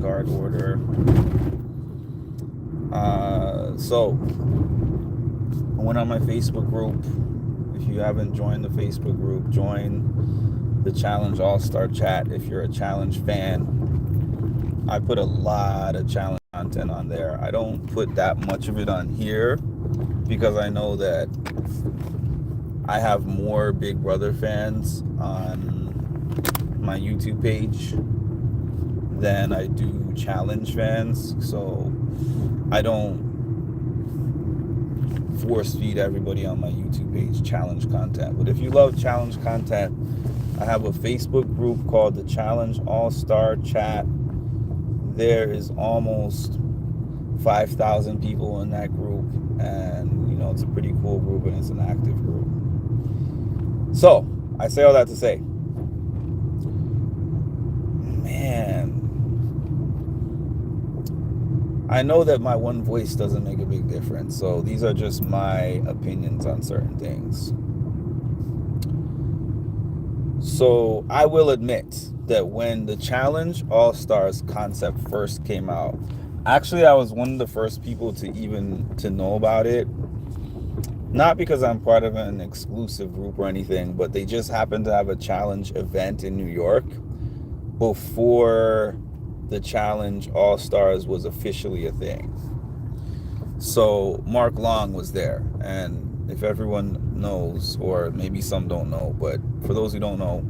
guard order. So I went on my Facebook group. If you haven't joined the Facebook group, join the Challenge All-Star chat if you're a challenge fan. I put a lot of challenge content on there. I don't put that much of it on here because I know that I have more Big Brother fans on my YouTube page than I do challenge fans. So I don't force feed everybody on my YouTube page challenge content. But if you love challenge content, I have a Facebook group called the Challenge All-Star Chat. There is almost 5,000 people in that group, and it's a pretty cool group, and it's an active group. So I say all that to say, man, I know that my one voice doesn't make a big difference, so these are just my opinions on certain things. So I will admit that when the Challenge All-Stars concept first came out, actually I was one of the first people to know about it. Not because I'm part of an exclusive group or anything, but they just happened to have a challenge event in New York before the Challenge All-Stars was officially a thing. So Mark Long was there, and if everyone knows, or maybe some don't know, but for those who don't know,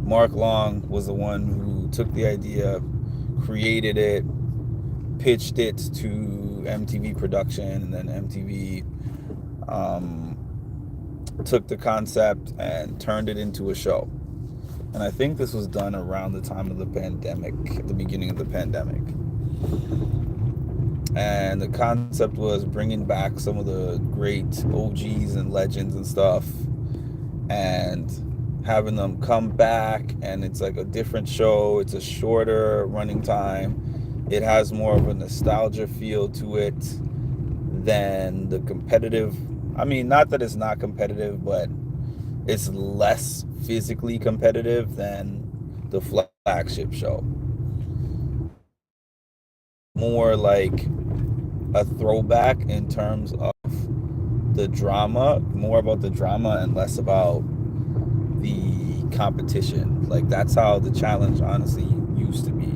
Mark Long was the one who took the idea, created it, pitched it to MTV Production, and then MTV took the concept and turned it into a show. And I think this was done around the time of the pandemic, at the beginning of the pandemic. And the concept was bringing back some of the great OGs and legends and stuff, and having them come back, and it's like a different show. It's a shorter running time. It has more of a nostalgia feel to it than the competitive. I mean, not that it's not competitive, but it's less physically competitive than the flagship show. More like a throwback in terms of the drama, more about the drama and less about the competition. Like, that's how the challenge honestly used to be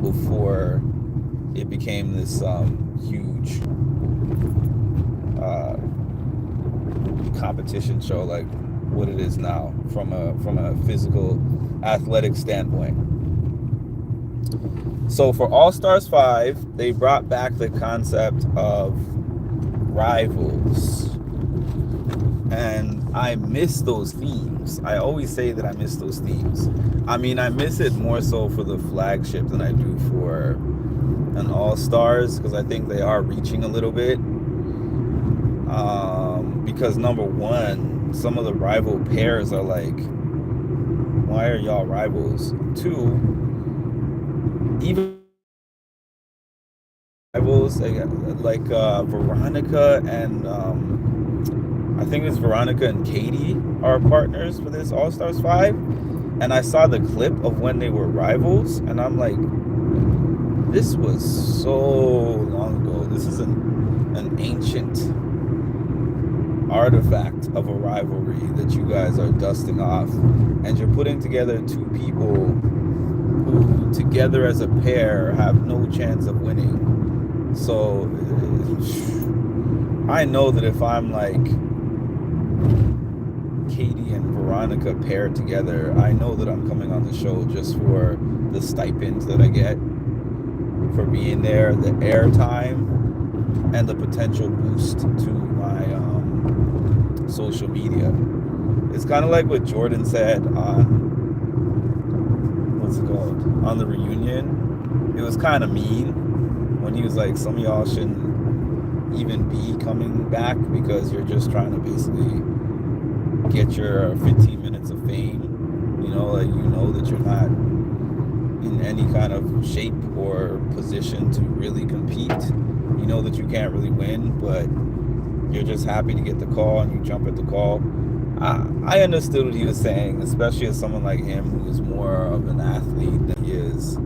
before it became this huge competition show like what it is now from a physical athletic standpoint. So for All Stars 5, they brought back the concept of rivals, and I miss those themes. I always say that I miss those themes. I mean, I miss it more so for the flagship than I do for an All Stars, because I think they are reaching a little bit. Because number one, some of the rival pairs are like, why are y'all rivals? Two, even rivals like Veronica and I think it's Veronica and Katie are partners for this All Stars 5, and I saw the clip of when they were rivals, and I'm like, this was so long ago. This is an ancient artifact of a rivalry that you guys are dusting off, and you're putting together two people who together as a pair have no chance of winning. So I know that if I'm like Katie and Veronica paired together, I know that I'm coming on the show just for the stipends that I get for being there, the airtime, and the potential boost to my social media. It's kind of like what Jordan said on on the reunion. It was kind of mean when he was like, some of y'all shouldn't even be coming back because you're just trying to basically get your 15 minutes of fame. That you're not in any kind of shape or position to really compete. You know that you can't really win, but you're just happy to get the call and you jump at the call. I understood what he was saying, especially as someone like him who is more of an athlete than he is is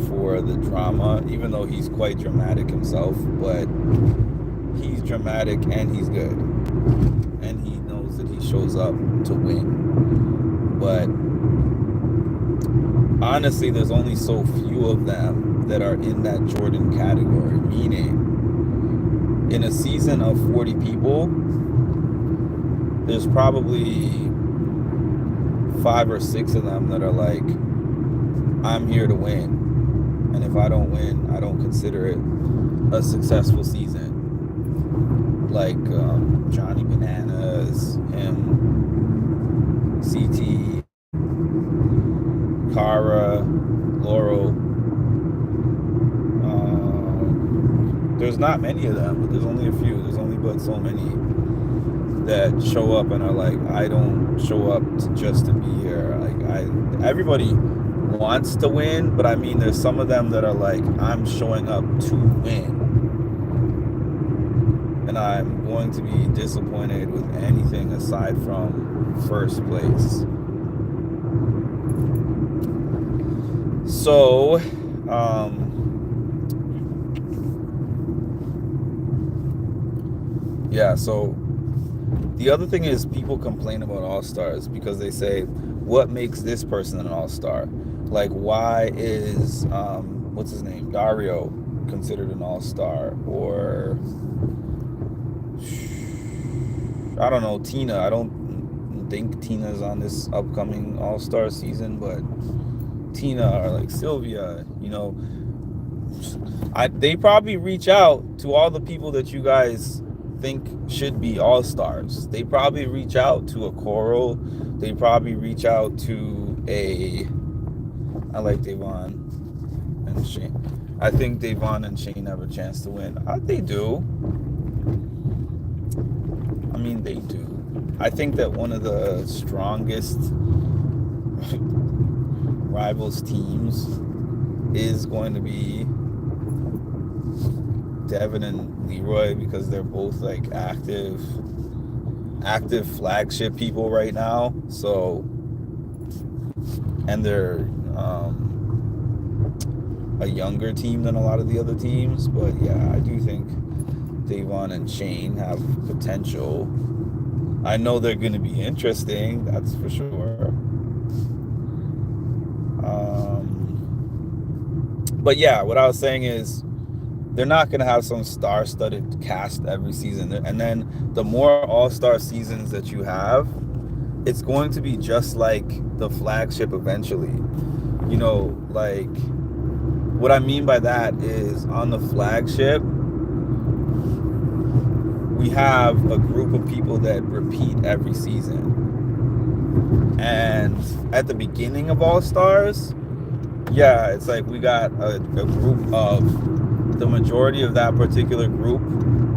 for the drama, even though he's quite dramatic himself, but he's dramatic and he's good. And he knows that he shows up to win. But honestly, there's only so few of them that are in that Jordan category, meaning in a season of 40 people, there's probably 5 or 6 of them that are like, I'm here to win. And if I don't win, I don't consider it a successful season. Like Johnny Bananas, him, CT, Kara, Laurel. There's not many of them, but there's only a few. There's only but so many that show up and are like, I don't show up just to be here. Like everybody wants to win, but I mean, there's some of them that are like, I'm showing up to win, and I'm going to be disappointed with anything aside from first place. So, yeah, so the other thing is people complain about all-stars because they say, what makes this person an all-star? Like, why is, what's his name, Dario, considered an all-star? Or, I don't know, Tina. I don't think Tina's on this upcoming all-star season, but Tina or like Sylvia, you know, they probably reach out to all the people that you guys think should be all-stars. They probably reach out to a Coral. They probably reach out to I like Devon and Shane. I think Devon and Shane have a chance to win. They do. I mean, they do. I think that one of the strongest rivals teams is going to be Devin and Leroy, because they're both like active flagship people right now. So, and they're a younger team than a lot of the other teams. But yeah, I do think Devon and Shane have potential. I know they're going to be interesting, that's for sure. But yeah, what I was saying is, they're not going to have some star-studded cast every season. And then the more all-star seasons that you have, it's going to be just like the flagship eventually. You know, like, what I mean by that is, on the flagship, we have a group of people that repeat every season. And at the beginning of All-Stars, yeah, it's like we got a group of the majority of that particular group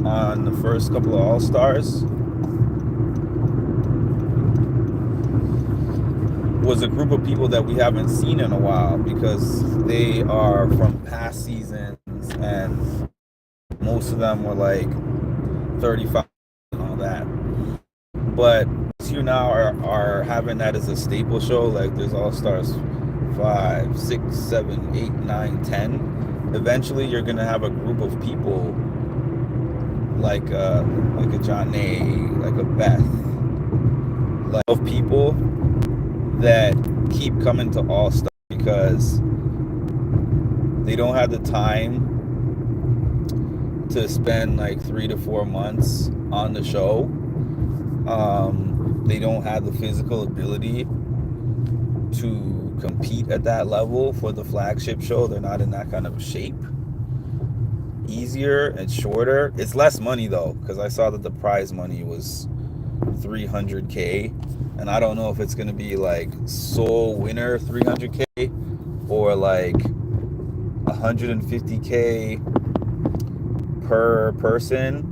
on the first couple of All-Stars was a group of people that we haven't seen in a while, because they are from past seasons, and most of them were like 35 and all that. But you now are having that as a staple show. Like, there's All-Stars 5, 6, 7, 8, 9, 10. Eventually you're gonna have a group of people like a Johnny, like a Beth, like of people that keep coming to All-Star because they don't have the time to spend like 3 to 4 months on the show. They don't have the physical ability to compete at that level for the flagship show. They're not in that kind of shape. Easier and shorter. It's less money though, because I saw that the prize money was $300K, and I don't know if it's going to be like sole winner $300K or like $150K per person,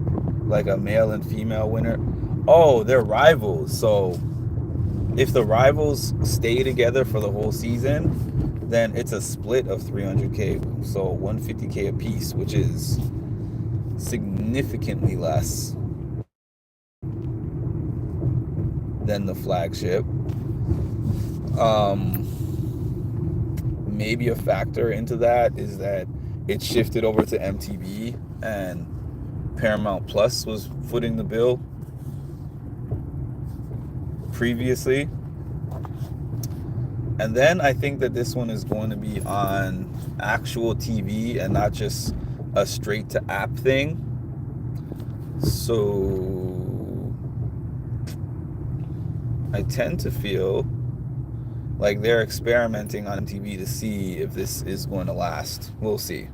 like a male and female winner. Oh, they're rivals. So if the rivals stay together for the whole season, then it's a split of $300K. So $150K a piece, which is significantly less than the flagship. maybe a factor into that is that it shifted over to MTV and Paramount Plus was footing the bill previously. And then I think that this one is going to be on actual TV and not just a straight to app thing. So I tend to feel like they're experimenting on MTV to see if this is going to last. We'll see.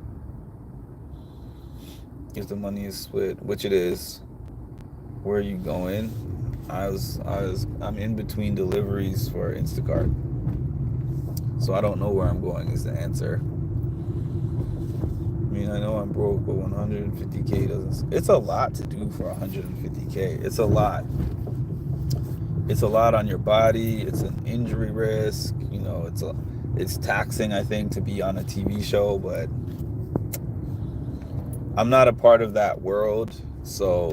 If the money is split, which it is. Where are you going? I'm in between deliveries for Instacart. So I don't know where I'm going is the answer. I mean, I know I'm broke, but 150K doesn't... It's a lot to do for 150K. It's a lot. It's a lot on your body. It's an injury risk. You know, it's taxing, I think, to be on a TV show, but I'm not a part of that world, so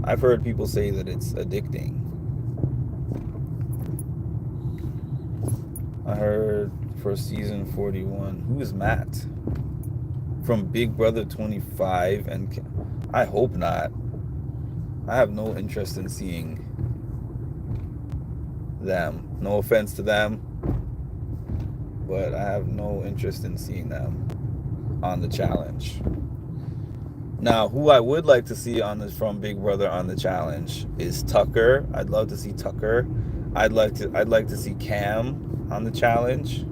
I've heard people say that it's addicting. I heard for season 41. Who is Matt? From Big Brother 25, and I hope not. I have no interest in seeing them. No offense to them, but I have no interest in seeing them on the challenge. Now, who I would like to see from Big Brother on the challenge is Tucker. I'd love to see Tucker. I'd like to see Cam on the challenge.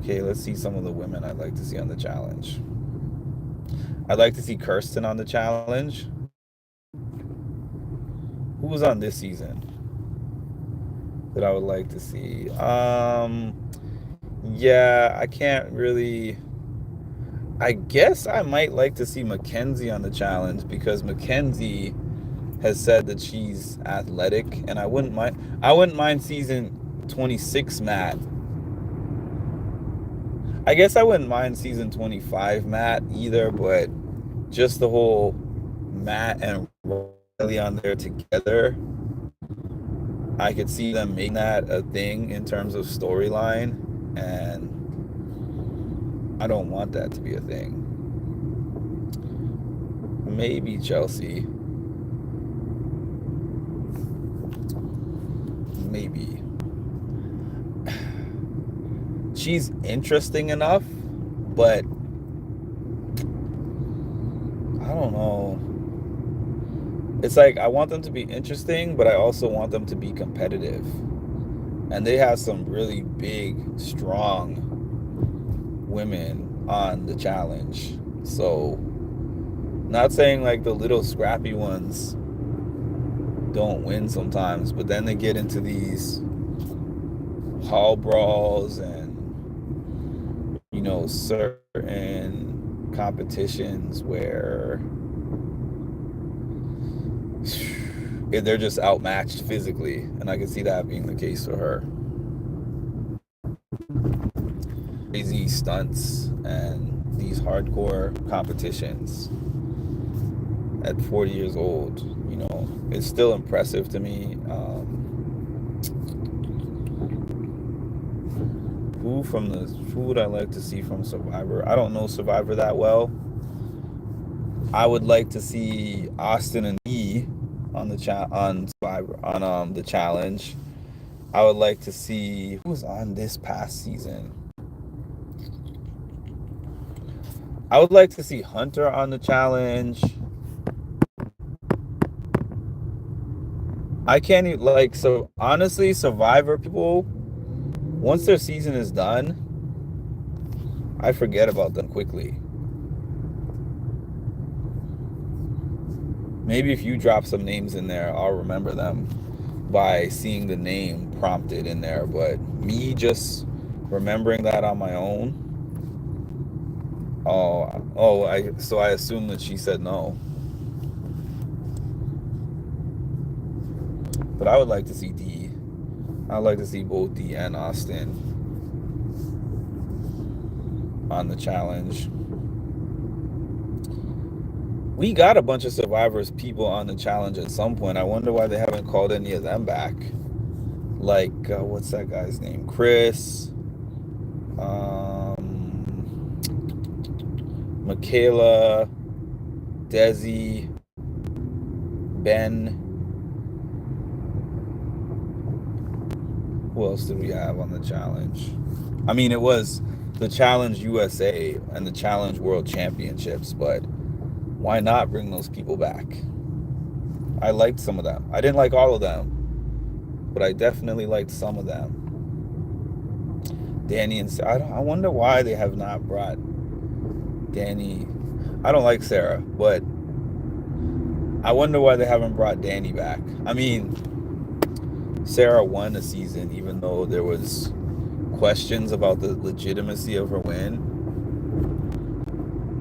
Okay, let's see some of the women I'd like to see on the challenge. I'd like to see Kirsten on the challenge. Who was on this season that I would like to see? Yeah, I can't really... I guess I might like to see Mackenzie on the challenge because Mackenzie has said that she's athletic, and I wouldn't mind season 26 Matt. I guess I wouldn't mind season 25 Matt either, but just the whole Matt and Riley on there together, I could see them making that a thing in terms of storyline, and I don't want that to be a thing. Maybe Chelsea. Maybe. She's interesting enough, but I don't know. It's like I want them to be interesting, but I also want them to be competitive. And they have some really big, strong women on the challenge. So, not saying like the little scrappy ones don't win sometimes, but then they get into these hall brawls and, you know, certain competitions where they're just outmatched physically, and I can see that being the case for her. Crazy stunts and these hardcore competitions at 40 years old, you know, it's still impressive to me. Who would I like to see from Survivor? I don't know Survivor that well. I would like to see Austin and E on the Survivor, on the challenge. I would like to see who was on this past season. I would like to see Hunter on the challenge. I can't even, like, so honestly, Survivor people, once their season is done, I forget about them quickly. Maybe if you drop some names in there, I'll remember them by seeing the name prompted in there. But me just remembering that on my own, so I assume that she said no. But I would like to see D. I'd like to see both D and Austin on the challenge. We got a bunch of Survivors people on the challenge at some point. I wonder why they haven't called any of them back. like what's that guy's name? Chris, Michaela, Desi, Ben. Who else did we have on the challenge? I mean, it was the Challenge USA and the Challenge World Championships, but why not bring those people back? I liked some of them. I didn't like all of them, but I definitely liked some of them. Danny and Sarah. I wonder why they have not brought Danny. I don't like Sarah, but I wonder why they haven't brought Danny back. I mean, Sarah won a season, even though there was questions about the legitimacy of her win,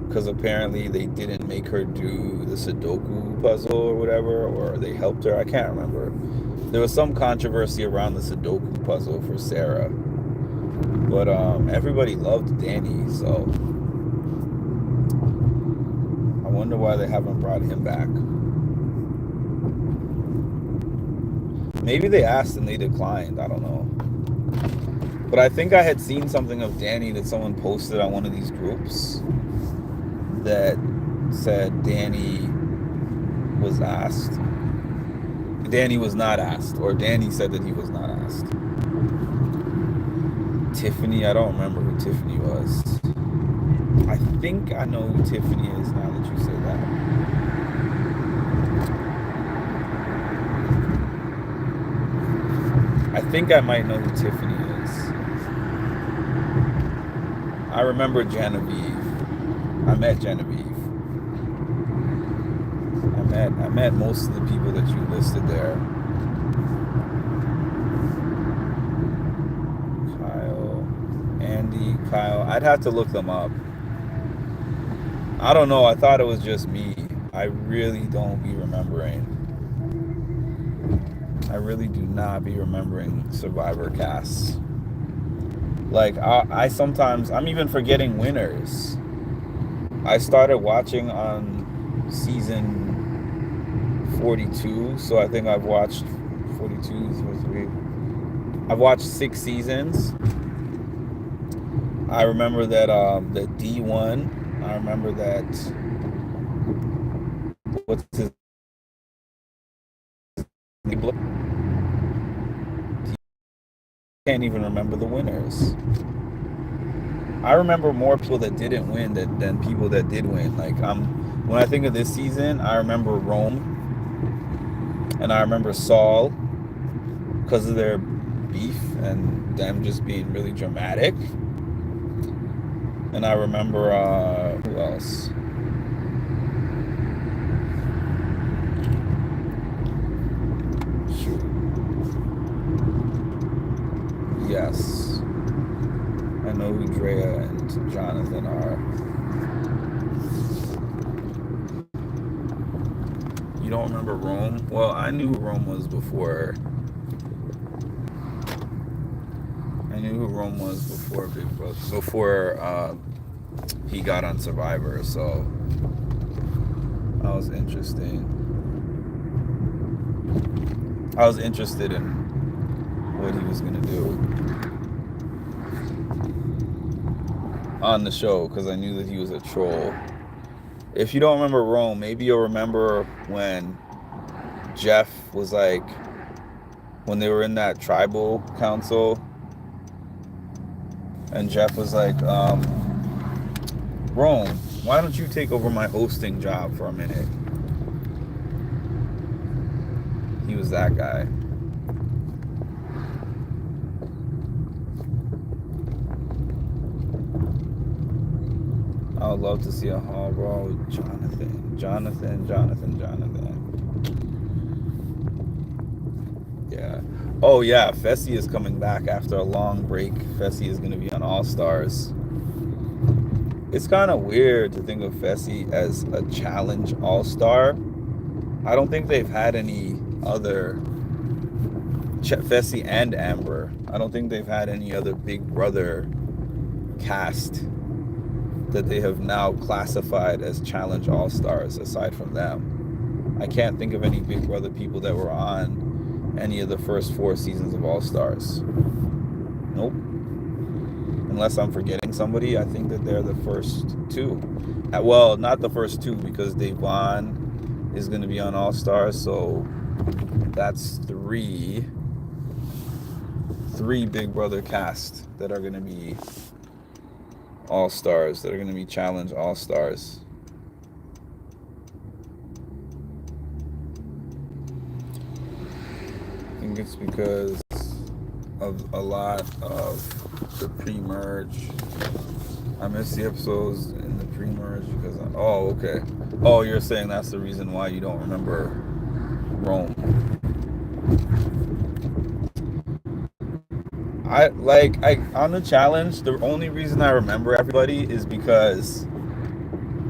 because apparently they didn't make her do the Sudoku puzzle or whatever, or they helped her. I can't remember. There was some controversy around the Sudoku puzzle for Sarah, but everybody loved Danny, so I wonder why they haven't brought him back. Maybe they asked and they declined. I don't know. But I think I had seen something of Danny that someone posted on one of these groups that said Danny was asked. Danny was not asked, or Danny said that he was not asked. Tiffany, I don't remember who Tiffany was. I think I know who Tiffany is now that you say that. I think I might know who Tiffany is. I remember Genevieve. I met Genevieve. I met most of the people that you listed there. Kyle. I'd have to look them up. I don't know. I thought it was just me. I really don't be remembering. I really do not be remembering Survivor casts. Like, I sometimes, I'm even forgetting winners. I started watching on season 42, so I think I've watched 42, 43. I've watched 6 seasons. I remember that the D1. I remember that. What's his name? Can't even remember the winners. I remember more people that didn't win than people that did win. Like when I think of this season, I remember Rome, and I remember Saul because of their beef and them just being really dramatic. And I remember who else? Shoot. Yes. I know who Drea and Jonathan are. You don't remember Rome? Well, I knew who Rome was before. I knew who Rome was before Big Brother, before he got on Survivor, so that was interesting. I was interested in what he was gonna do on the show because I knew that he was a troll. If you don't remember Rome, maybe you'll remember when Jeff was like, when they were in that tribal council, and Jeff was like, Rome, why don't you take over my hosting job for a minute? He was that guy. I would love to see a hall brawl with Jonathan. Yeah. Oh yeah, Fessy is coming back after a long break. Fessy is going to be on All Stars. It's kind of weird to think of Fessy as a challenge All-Star. I don't think they've had any other Fessy and Amber. I don't think they've had any other Big Brother cast that they have now classified as challenge All-Stars aside from them. I can't think of any Big Brother people that were on any of the first 4 seasons of All Stars. Nope. Unless I'm forgetting somebody, I think that they're the first two. Well, not the first two, because Devon is going to be on All Stars, so that's three Big Brother cast that are going to be All Stars, that are going to be Challenge All Stars. I think it's because of a lot of the pre-merge. I missed the episodes in the pre-merge because okay. Oh, you're saying that's the reason why you don't remember Rome. I on the challenge, the only reason I remember everybody is because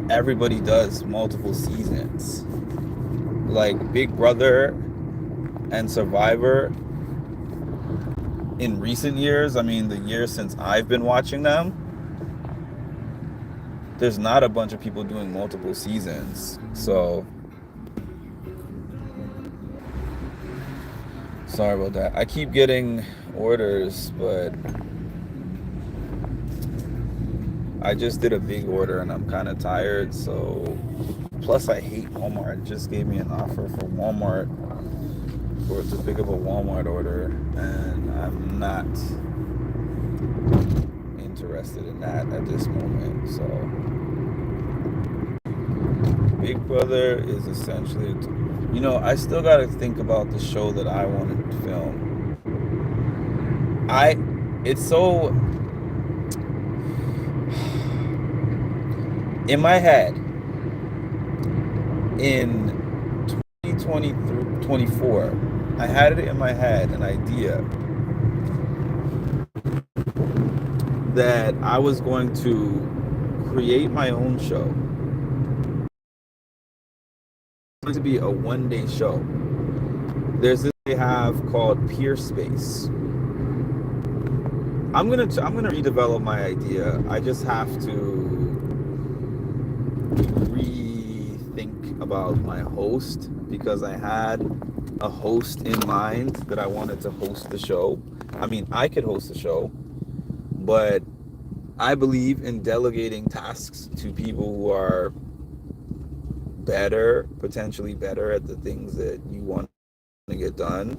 everybody does multiple seasons. Like Big Brother and Survivor in recent years, I mean the years since I've been watching them, there's not a bunch of people doing multiple seasons. So sorry about that. I keep getting orders, but I just did a big order and I'm kind of tired. So plus I hate Walmart. It just gave me an offer for Walmart to pick up a Walmart order, and I'm not interested in that at this moment. So Big Brother is essentially, I still got to think about the show that I wanted to film. It's so in my head in 2024, I had it in my head, an idea that I was going to create my own show. It's going to be a one-day show. There's this they have called Peer Space. I'm gonna redevelop my idea. I just have to rethink about my host, because I had a host in mind that I wanted to host the show. I mean, I could host the show, but I believe in delegating tasks to people who are potentially better at the things that you want to get done.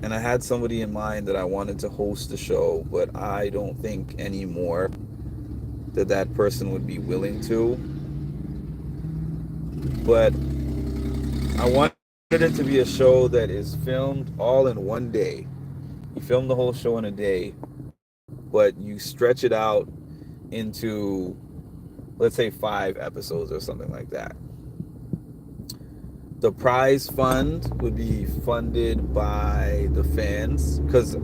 And I had somebody in mind that I wanted to host the show, but I don't think anymore that person would be willing to. But I wanted it to be a show that is filmed all in one day. You film the whole show in a day, but you stretch it out into, let's say, 5 episodes or something like that. The prize fund would be funded by the fans, because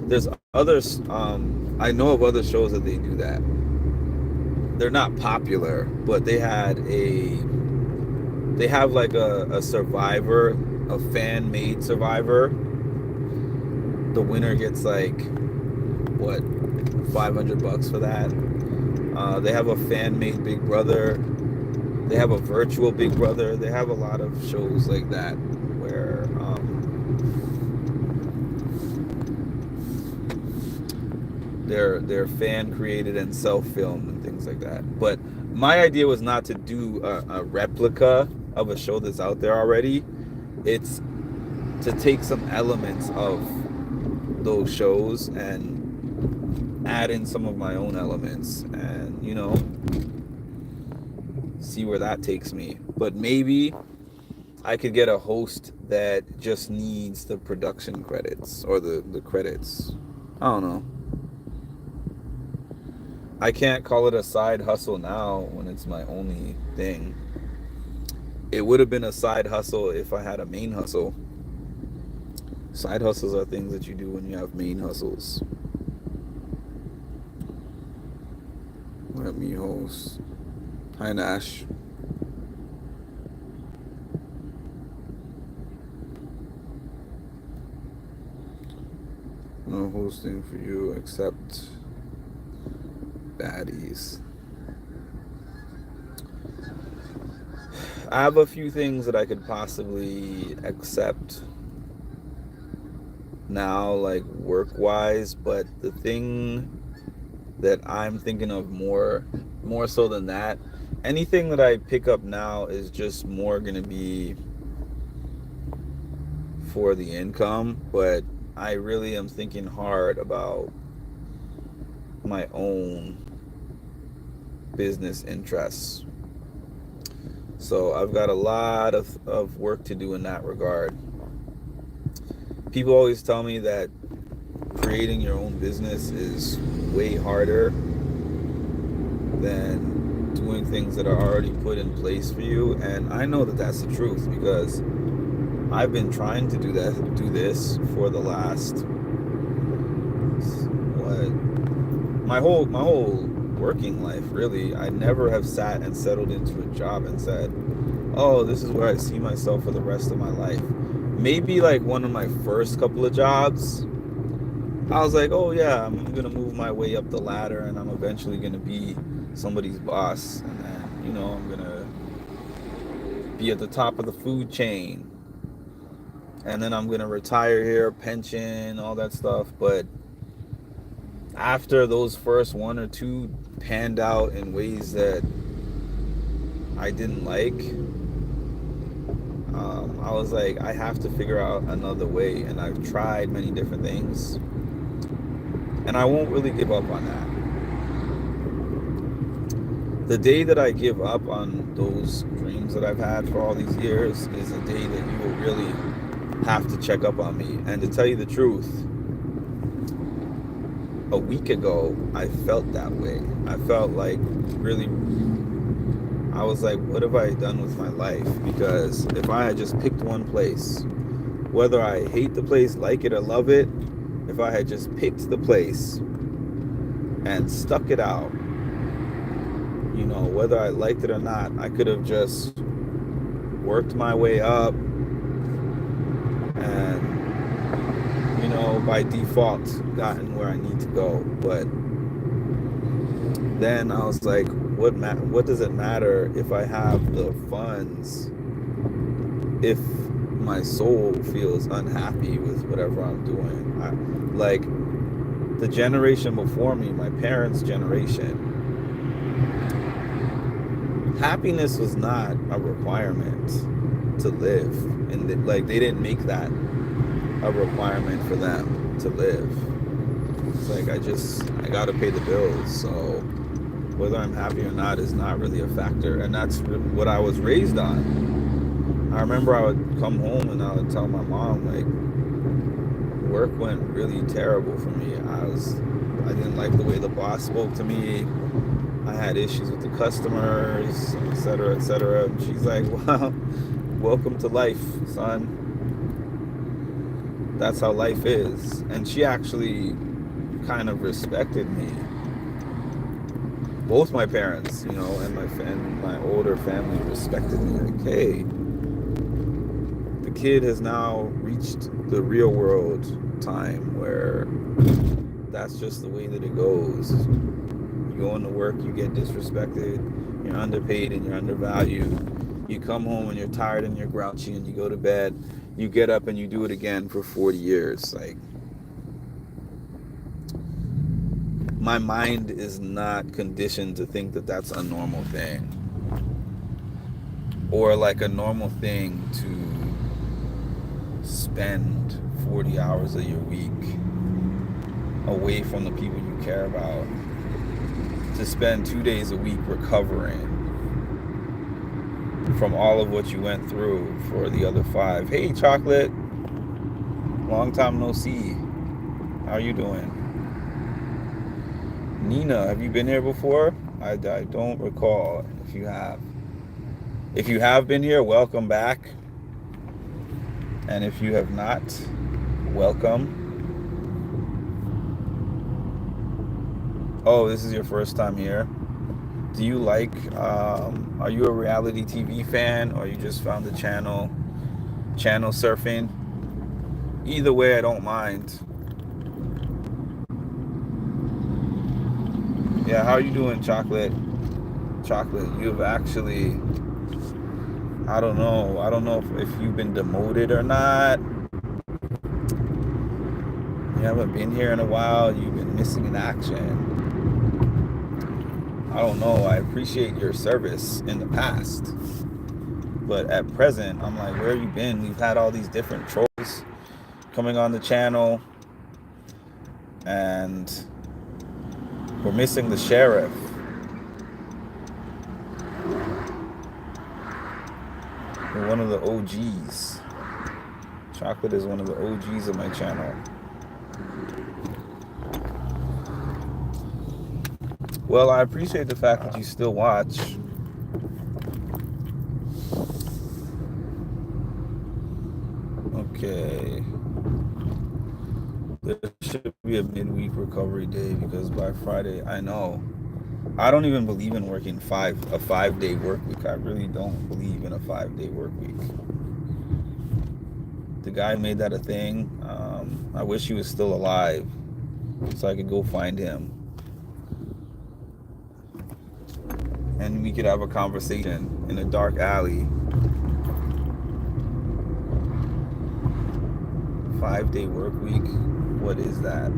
there's others. I know of other shows that they do that. They're not popular, but they have like a survivor, a fan-made survivor. The winner gets like what, $500 for that. They have a fan-made Big Brother. They have a virtual Big Brother. They have a lot of shows like that where they're fan created and self-filmed and things like that. But my idea was not to do a replica of a show that's out there already. It's to take some elements of those shows and add in some of my own elements, and see where that takes me. But maybe I could get a host that just needs the production credits or the credits. I don't know. I can't call it a side hustle now when it's my only thing. It would have been a side hustle if I had a main hustle. Side hustles are things that you do when you have main hustles. Let me host. Hi, Nash. No hosting for you except baddies. I have a few things that I could possibly accept. now, like work wise, but the thing that I'm thinking of more so than that, anything that I pick up now is just more gonna be for the income, but I really am thinking hard about my own business interests. So I've got a lot of work to do in that regard. People always tell me that creating your own business is way harder than doing things that are already put in place for you, and I know that that's the truth because I've been trying to do this for the last what my whole working life, really. I never have sat and settled into a job and said, oh, this is where I see myself for the rest of my life. Maybe like one of my first couple of jobs, I was like, oh yeah, I'm gonna move my way up the ladder and I'm eventually gonna be somebody's boss, and then I'm gonna be at the top of the food chain, and then I'm gonna retire here, pension, all that stuff. But after those first one or two panned out in ways that I didn't like, I was like, I have to figure out another way, and I've tried many different things, and I won't really give up on that. The day that I give up on those dreams that I've had for all these years is the day that you will really have to check up on me. And to tell you the truth, a week ago, I felt that way. I felt like really, I was like, what have I done with my life? Because if I had just picked one place, whether I hate the place, like it, or love it, if I had just picked the place and stuck it out, whether I liked it or not, I could have just worked my way up and, by default gotten where I need to go. But then I was like, what does it matter if I have the funds if my soul feels unhappy with whatever I'm doing? Like the generation before me, my parents' generation, happiness was not a requirement to live, and they didn't make that a requirement for them to live. It's like I gotta pay the bills, so whether I'm happy or not is not really a factor, and that's what I was raised on. I remember I would come home and I would tell my mom, like, work went really terrible for me. I didn't like the way the boss spoke to me. I had issues with the customers, etc., etc. And she's like, well, welcome to life, son. That's how life is. And she actually kind of respected me. Both my parents, and my older family respected me. Like, hey, the kid has now reached the real world time where that's just the way that it goes. You go into work, you get disrespected, you're underpaid and you're undervalued. You come home and you're tired and you're grouchy and you go to bed. You get up and you do it again for 40 years. Like, my mind is not conditioned to think that that's a normal thing, or like a normal thing to spend 40 hours of your week away from the people you care about, to spend 2 days a week recovering from all of what you went through for the other 5. Hey, Chocolate, long time no see. How you doing? Nina, have you been here before? I don't recall if you have. If you have been here, welcome back. And if you have not, welcome. Oh, this is your first time here. Do you like, are you a reality TV fan, or you just found the channel surfing? Either way, I don't mind. Yeah, how are you doing, Chocolate? Chocolate, you've actually, I don't know if you've been demoted or not. You haven't been here in a while. You've been missing in action. I don't know. I appreciate your service in the past. But at present, I'm like, where have you been? We've had all these different trolls coming on the channel. And we're missing the sheriff. We're one of the OGs. Chocolate is one of the OGs of my channel. Well, I appreciate the fact that you still watch. Okay. There should be a midweek recovery day because by Friday, I know. I don't even believe in working a 5-day work week. I really don't believe in a 5-day work week. The guy made that a thing. I wish he was still alive so I could go find him. And we could have a conversation in a dark alley. 5-day work week? What is that?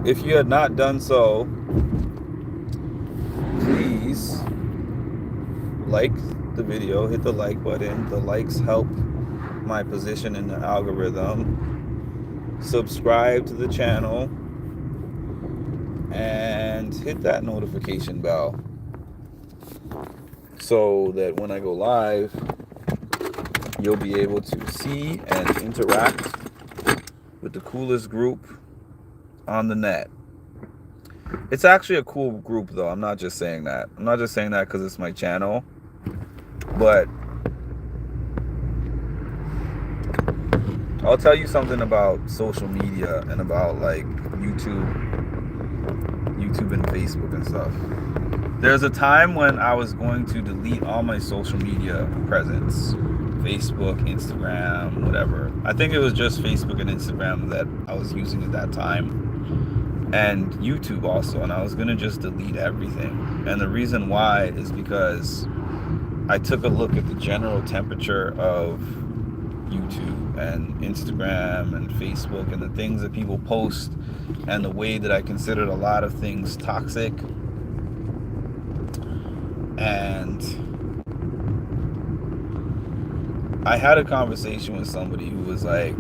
If you had not done so, please like the video, hit the like button. The likes help my position in the algorithm. Subscribe to the channel and hit that notification bell so that when I go live, you'll be able to see and interact with the coolest group on the net. It's actually a cool group, though. I'm not just saying that. I'm not just saying that because it's my channel. But I'll tell you something about social media and about like YouTube and Facebook and stuff. There's a time when I was going to delete all my social media presence. Facebook, Instagram, whatever. I think it was just Facebook and Instagram that I was using at that time. And YouTube also. And I was going to just delete everything. And the reason why is because I took a look at the general temperature of YouTube and Instagram and Facebook and the things that people post and the way that I considered a lot of things toxic. And I had a conversation with somebody who was like,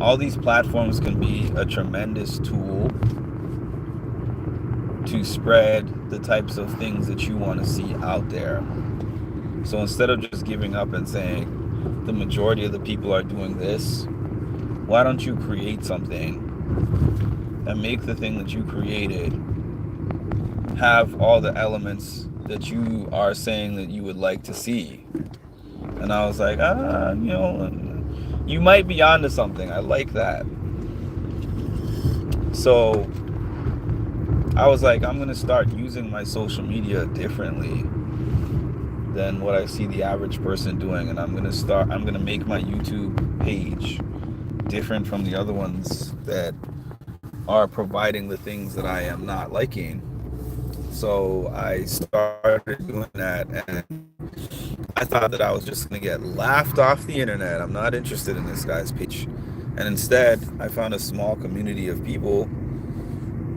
all these platforms can be a tremendous tool to spread the types of things that you want to see out there. So instead of just giving up and saying the majority of the people are doing this, why don't you create something and make the thing that you created have all the elements that you are saying that you would like to see? And I was like, you might be onto something. I like that. So I was like, I'm going to start using my social media differently than what I see the average person doing. And I'm going to make my YouTube page different from the other ones that are providing the things that I am not liking. So I started doing that, and I thought that I was just going to get laughed off the internet. I'm not interested in this guy's page. And instead, I found a small community of people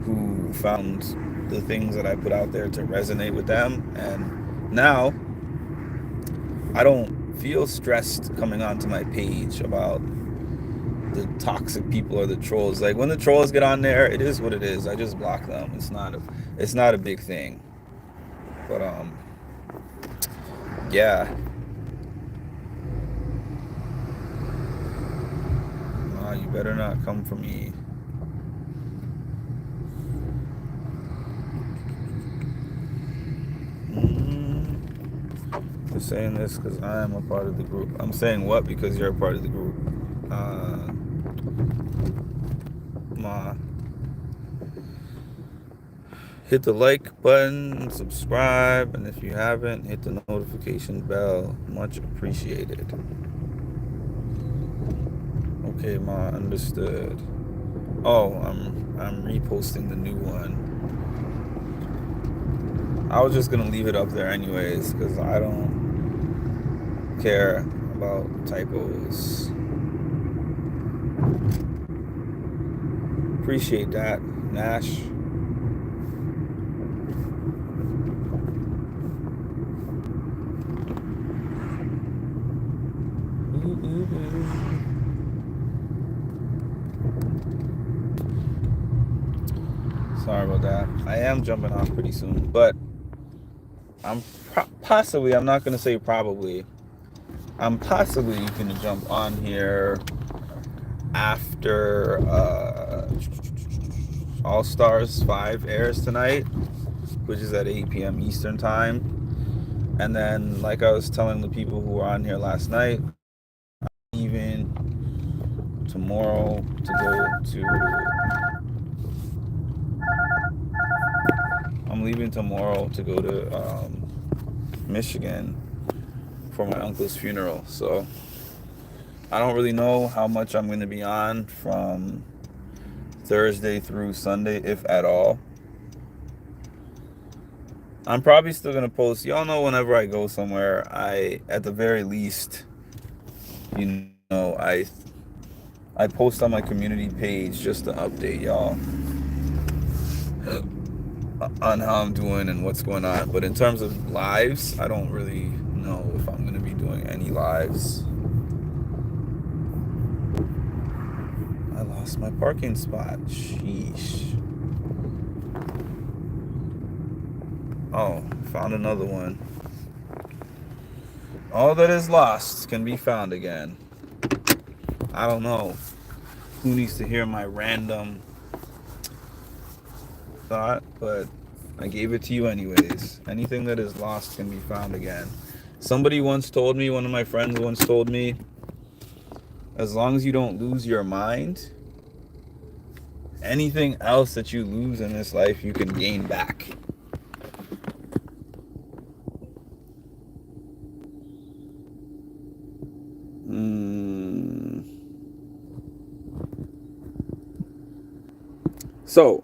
who found the things that I put out there to resonate with them. And now I don't feel stressed coming onto my page about the toxic people or the trolls. Like when the trolls get on there, it is what it is. I just block them. It's not a big thing. But yeah. You better not come for me. You're saying this because I am a part of the group. I'm saying what because you're a part of the group. Hit the like button, subscribe, and if you haven't, hit the notification bell. Much appreciated. Okay, Ma, understood. Oh, I'm reposting the new one. I was just gonna leave it up there anyways because I don't care about typos. Appreciate that, Nash. Sorry about that. I am jumping off pretty soon, but I'm possibly, I'm not going to say probably, I'm possibly going to jump on here after All Stars 5 airs tonight, which is at 8 p.m. Eastern Time. And then, like I was telling the people who were on here last night, even tomorrow to go to... I'm leaving tomorrow to go to Michigan for my uncle's funeral. So I don't really know how much I'm going to be on from Thursday through Sunday, if at all. I'm probably still going to post. Y'all know whenever I go somewhere, at the very least, I post on my community page just to update y'all on how I'm doing and what's going on. But in terms of lives, I don't really know if I'm going to be doing any lives. I lost my parking spot. Sheesh. Oh, found another one. All that is lost can be found again. I don't know who needs to hear my random thought, but I gave it to you anyways. Anything that is lost can be found again. Somebody once told me, one of my friends once told me, as long as you don't lose your mind, anything else that you lose in this life, you can gain back. So,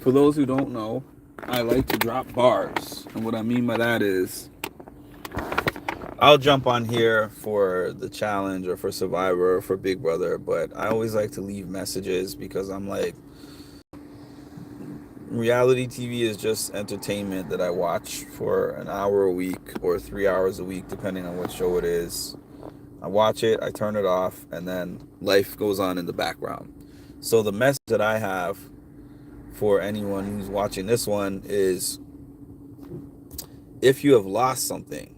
for those who don't know, I like to drop bars. And what I mean by that is, I'll jump on here for the challenge or for Survivor or for Big Brother, but I always like to leave messages because I'm like, reality TV is just entertainment that I watch for an hour a week or 3 hours a week, depending on what show it is. I watch it, I turn it off, and then life goes on in the background. So the message that I have for anyone who's watching this one is, if you have lost something,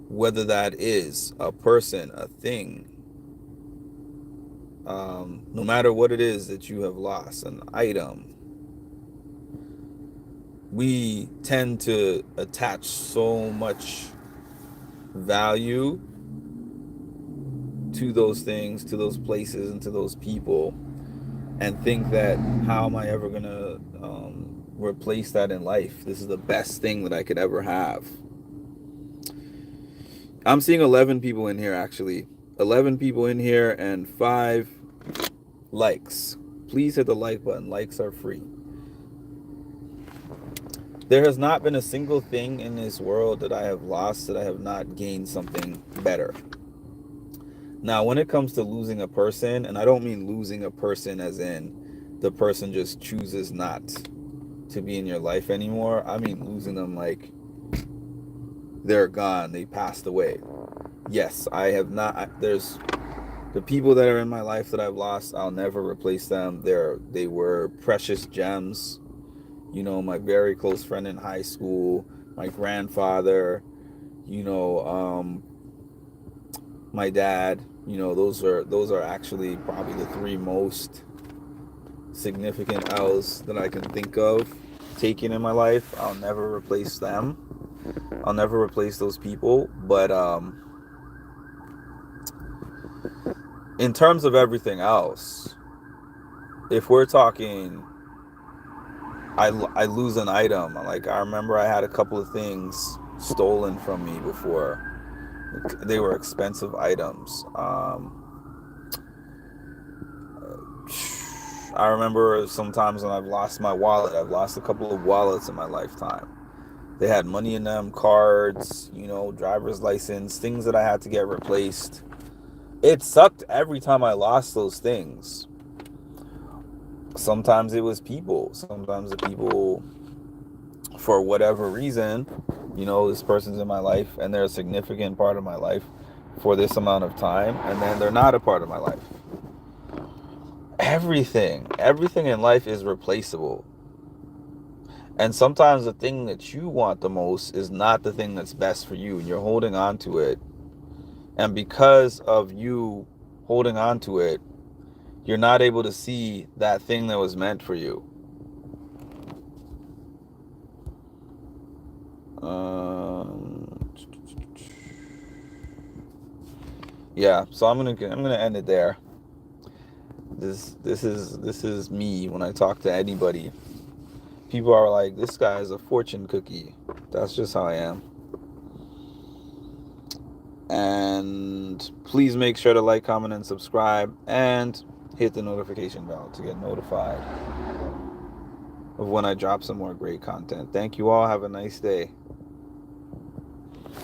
whether that is a person, a thing, no matter what it is that you have lost, an item, we tend to attach so much value to those things, to those places, and to those people, and think that, how am I ever gonna replace that in life? This is the best thing that I could ever have. I'm seeing 11 people in here, actually. 11 people in here and 5 likes. Please hit the like button. Likes are free. There has not been a single thing in this world that I have lost that I have not gained something better. Now, when it comes to losing a person, and I don't mean losing a person as in the person just chooses not to be in your life anymore. I mean losing them like they're gone, they passed away. Yes, I have not. There's the people that are in my life that I've lost, I'll never replace them. They were precious gems. You know, my very close friend in high school, my grandfather, my dad. Those are actually probably the 3 most significant L's that I can think of taking in my life. I'll never replace them. I'll never replace those people. But in terms of everything else, if we're talking, I lose an item. Like, I remember I had a couple of things stolen from me before. They were expensive items. I I remember sometimes when I've lost my wallet. I've lost a couple of wallets in my lifetime. They had money in them, cards, driver's license, things that I had to get replaced. It sucked every time I lost those things. Sometimes it was people. Sometimes the people, for whatever reason, this person's in my life and they're a significant part of my life for this amount of time, and then they're not a part of my life. Everything in life is replaceable. And sometimes the thing that you want the most is not the thing that's best for you, and you're holding on to it. And because of you holding on to it, you're not able to see that thing that was meant for you. Yeah, so I'm gonna end it there. This is me when I talk to anybody. People are like, this guy is a fortune cookie. That's just how I am. And please make sure to like, comment, and subscribe, and hit the notification bell to get notified of when I drop some more great content. Thank you all. Have a nice day.